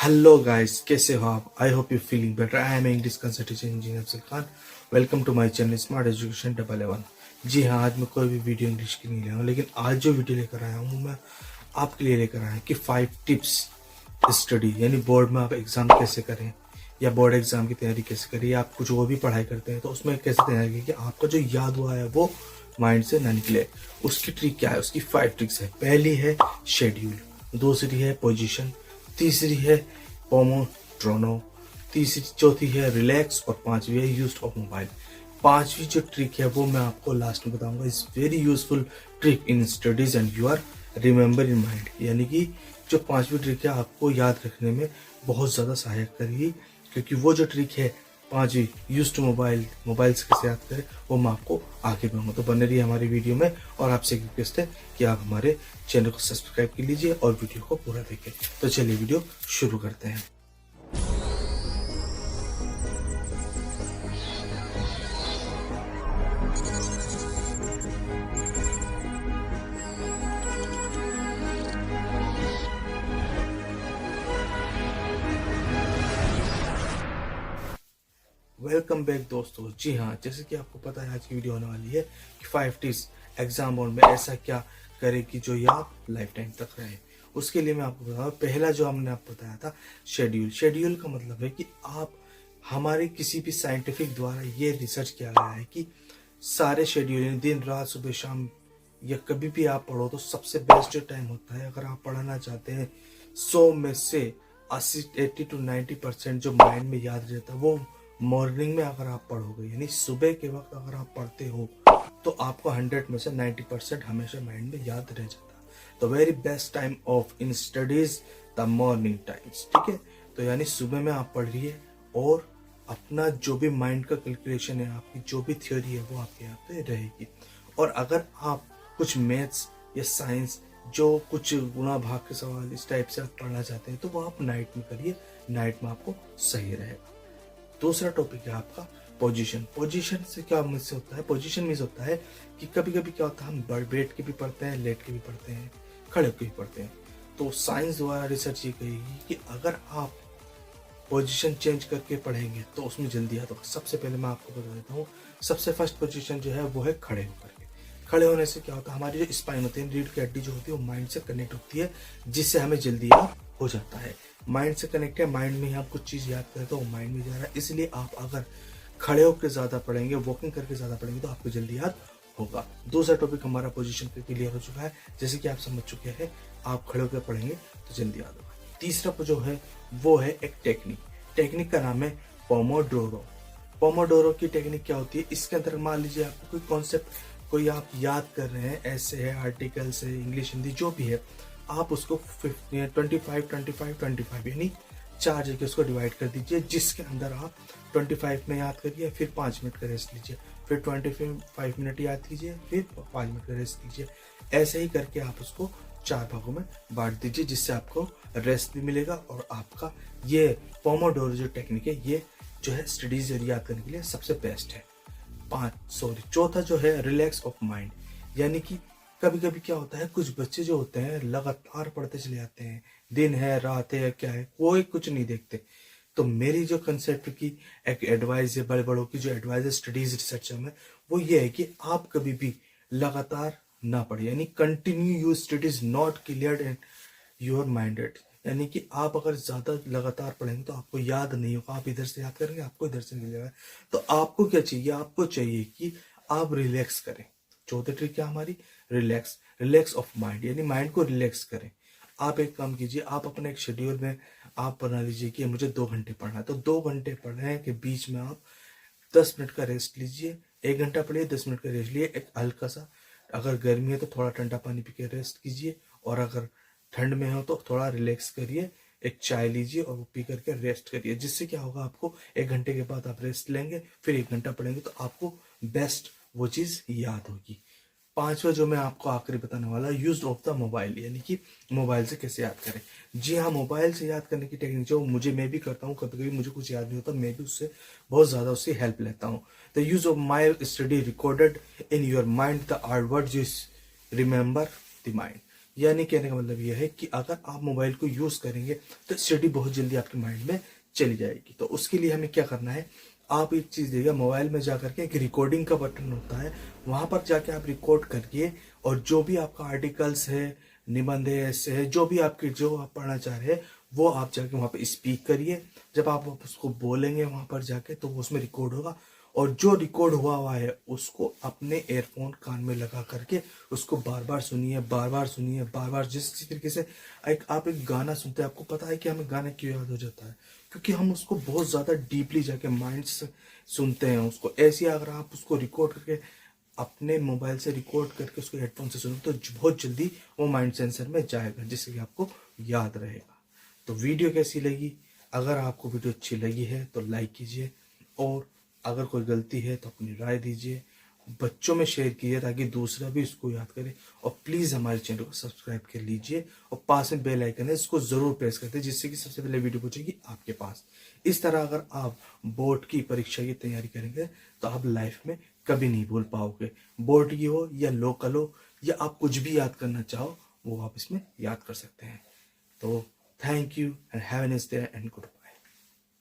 Hello guys, कैसे हो आप? I hope you feeling better. I am English consultant engineer Afzal Khan. Welcome to my channel smart education 11। जी हाँ, आज मैं कोई भी वीडियो इंग्लिश की नहीं ले रहा हूँ, लेकिन आज जो वीडियो लेकर आया हूँ मैं आपके लिए लेकर आया कि 5 टिप्स स्टडी, यानी बोर्ड में आप एग्जाम कैसे करें या बोर्ड एग्जाम की तैयारी कैसे करें, या आप कुछ वो भी पढ़ाई करते हैं तो उसमें कैसे तैयारी करें कि आपका जो याद हुआ है वो माइंड से ना निकले। उसकी ट्रिक क्या है? उसकी 5 ट्रिक्स है। पहली है शेड्यूल, दूसरी है पोजीशन, तीसरी है पोमोड्रोनो, तीसरी चौथी है रिलैक्स और पांचवी है यूज ऑफ मोबाइल। पांचवी जो ट्रिक है वो मैं आपको लास्ट में बताऊंगा। Is very useful trick in studies and you are remember in mind, यानी कि जो पांचवी ट्रिक है आपको याद रखने में बहुत ज़्यादा सहायक करेगी, क्योंकि वो जो ट्रिक है पांचवी यूज टू मोबाइल से कैसे याद करें वो मैं आपको आगे बताऊंगा। तो बने रहिए हमारी वीडियो में, और आपसे एक रिक्वेस्ट है कि आप हमारे चैनल को सब्सक्राइब कर लीजिए और वीडियो को पूरा देखें। तो चलिए वीडियो शुरू करते हैं। वेलकम बैक दोस्तों। जी हाँ, जैसे कि आपको पता है आज की वीडियो होने वाली है कि 5 टिप्स एग्जाम बोर्ड में ऐसा क्या करे कि जो याद लाइफ टाइम तक रहे। उसके लिए मैं आपको बताऊँ, पहला जो हमने आपको बताया था शेड्यूल। शेड्यूल का मतलब है कि आप हमारे किसी भी साइंटिफिक द्वारा ये रिसर्च किया गया है कि सारे शेड्यूल दिन रात सुबह शाम या कभी भी आप पढ़ो तो सबसे बेस्ट टाइम होता है अगर आप पढ़ना चाहते हैं 100 में से 80 to 90% जो माइंड में याद रहता है वो मॉर्निंग में अगर आप पढ़ोगे, यानी सुबह के वक्त अगर आप पढ़ते हो तो आपको 100 में से 90% हमेशा माइंड में याद रह जाता है। तो very best time of in studies the morning times, ठीक है। तो यानी सुबह में आप पढ़िए और अपना जो भी माइंड का कैलकुलेशन है, आपकी जो भी थ्योरी है वो आपके यहाँ पे रहेगी। और अगर आप कुछ मैथ्स या साइंस जो कुछ गुणा भाग के सवाल इस टाइप से आप पढ़ना चाहते हैं तो वो आप नाइट में करिए, नाइट में आपको सही रहेगा। दूसरा टॉपिक है आपका पोजीशन। पोजीशन से क्या मिस होता है? पोजीशन मिस होता है कि कभी कभी क्या होता है हम बैठ के भी पढ़ते हैं, लेट के भी पढ़ते हैं, खड़े होकर भी पढ़ते हैं। तो साइंस द्वारा रिसर्च ये कहेगी कि अगर आप पोजीशन चेंज करके पढ़ेंगे तो उसमें जल्दी याद होगा। सबसे पहले मैं आपको बता देता हूँ, सबसे फर्स्ट पोजीशन जो है वो है खड़े होकर के। खड़े होने से क्या होता है, हमारी जो स्पाइन होती है, रीढ़ की हड्डी जो होती है वो माइंड से कनेक्ट होती है, जिससे हमें जल्दी याद हो जाता है। माइंड से कनेक्ट है, माइंड में ही आप कुछ चीज़ याद करें तो वो माइंड में जा रहा है। इसलिए आप अगर खड़े होकर ज़्यादा पढ़ेंगे, वॉकिंग करके ज़्यादा पढ़ेंगे तो आपको जल्दी याद होगा। दूसरा टॉपिक हमारा पोजीशन पे क्लियर हो चुका है, जैसे कि आप समझ चुके हैं आप खड़े होकर पढ़ेंगे तो जल्दी याद होगा। तीसरा जो है वो है एक टेक्निक। टेक्निक का नाम है पोमोडोरो। पोमोडोरो की टेक्निक क्या होती है? इसके अंदर मान लीजिए आपको कोई कॉन्सेप्ट कोई आप याद कर रहे हैं, ऐसे है, आर्टिकल्स है, इंग्लिश हिंदी जो भी है, आप उसको 25 यानी 4 जगह उसको डिवाइड कर दीजिए, जिसके अंदर आप 25 में याद करिए, फिर 5 मिनट का रेस्ट लीजिए, फिर 25 मिनट याद कीजिए, फिर 5 मिनट का रेस्ट लीजिए। ऐसे ही करके आप उसको 4 भागों में बांट दीजिए, जिससे आपको रेस्ट भी मिलेगा और आपका ये पोमोडोरो जो टेक्निक है ये जो है स्टडीज याद करने के लिए सबसे बेस्ट है। चौथा जो है रिलैक्स ऑफ माइंड, यानी कि कभी कभी क्या होता है कुछ बच्चे जो होते हैं लगातार पढ़ते चले जाते हैं, दिन है रात है क्या है कोई कुछ नहीं देखते। तो मेरी जो कंसेप्ट की एक एडवाइस है, बड़े बड़ों की जो एडवाइस है स्टडीज रिसर्चर में, वो ये है कि आप कभी भी लगातार ना पढ़े, यानी continue your studies not clear in your minded. यानी कि आप अगर ज्यादा लगातार पढ़ेंगे तो आपको याद नहीं होगा, आप इधर से याद करेंगे आपको इधर से मिल जाएगा। तो आपको क्या चाहिए? आपको चाहिए कि आप रिलैक्स करें। चौथी ट्रिक क्या हमारी? रिलैक्स ऑफ माइंड, यानी माइंड को रिलैक्स करें। आप एक काम कीजिए, आप अपने एक शेड्यूल में आप बना लीजिए कि मुझे 2 घंटे पढ़ना है, तो 2 घंटे पढ़ने के बीच में आप 10 मिनट का रेस्ट लीजिए। 1 घंटा पढ़िए, 10 मिनट का रेस्ट लिए, एक हल्का सा, अगर गर्मी है तो थोड़ा ठंडा पानी पी के रेस्ट कीजिए, और अगर ठंड में हो तो थोड़ा रिलैक्स करिए, एक चाय लीजिए और वो पी करके रेस्ट करिए। जिससे क्या होगा, आपको 1 घंटे के बाद आप रेस्ट लेंगे, फिर 1 घंटा पढ़ेंगे तो आपको बेस्ट वो चीज याद होगी। पांचवा जो मैं आपको आखिरी बताने वाला, यूज ऑफ द मोबाइल, यानी कि मोबाइल से कैसे याद करें। जी हाँ, मोबाइल से याद करने की टेक्निक जो मैं भी करता हूँ, कभी कभी मुझे कुछ याद नहीं होता, मैं भी उससे बहुत ज्यादा उससे हेल्प लेता हूँ। The use of my study recorded in your mind the are word you remember the mind, यानी कहने का मतलब यह है कि अगर आप मोबाइल को यूज करेंगे तो स्टडी बहुत जल्दी आपके माइंड में चली जाएगी। तो उसके लिए हमें क्या करना है, आप एक चीज देखिए, मोबाइल में जाकर के एक रिकॉर्डिंग का बटन होता है, वहां पर जाके आप रिकॉर्ड करिए और जो भी आपका आर्टिकल्स है, निबंध है, ऐसे है, जो भी आपके जो आप पढ़ना चाह रहे हैं वो आप जाके वहां पे स्पीक करिए। जब आप उसको बोलेंगे वहां पर जाके तो वो उसमें रिकॉर्ड होगा, और जो रिकॉर्ड हुआ है उसको अपने एयरफोन कान में लगा करके उसको बार बार सुनिए, बार बार सुनिए, बार बार। जिस तरीके से आप एक गाना सुनते हैं, आपको पता है कि हमें गाना क्यों याद हो जाता है, क्योंकि हम उसको बहुत ज्यादा डीपली जाके माइंड से सुनते हैं उसको। ऐसे अगर आप उसको रिकॉर्ड करके अपने मोबाइल से रिकॉर्ड करके उसको हेडफोन से सुनो तो बहुत जल्दी वो माइंड सेंसर में जाएगा, जिससे कि आपको याद रहेगा। तो वीडियो कैसी लगी? अगर आपको वीडियो अच्छी लगी है तो लाइक कीजिए, और अगर कोई गलती है तो अपनी राय दीजिए, बच्चों में शेयर कीजिए ताकि दूसरा भी इसको याद करे। और प्लीज़ हमारे चैनल को सब्सक्राइब कर लीजिए, और पास में बेल आइकन है इसको ज़रूर प्रेस कर दीजिए, जिससे कि सबसे पहले वीडियो पहुंचेगी आपके पास। इस तरह अगर आप बोर्ड की परीक्षा की तैयारी करेंगे तो आप लाइफ में कभी नहीं भूल पाओगे। बोर्ड की हो या लोकल हो या आप कुछ भी याद करना चाहो वो आप इसमें याद कर सकते हैं। तो thank you and have a nice day and goodbye.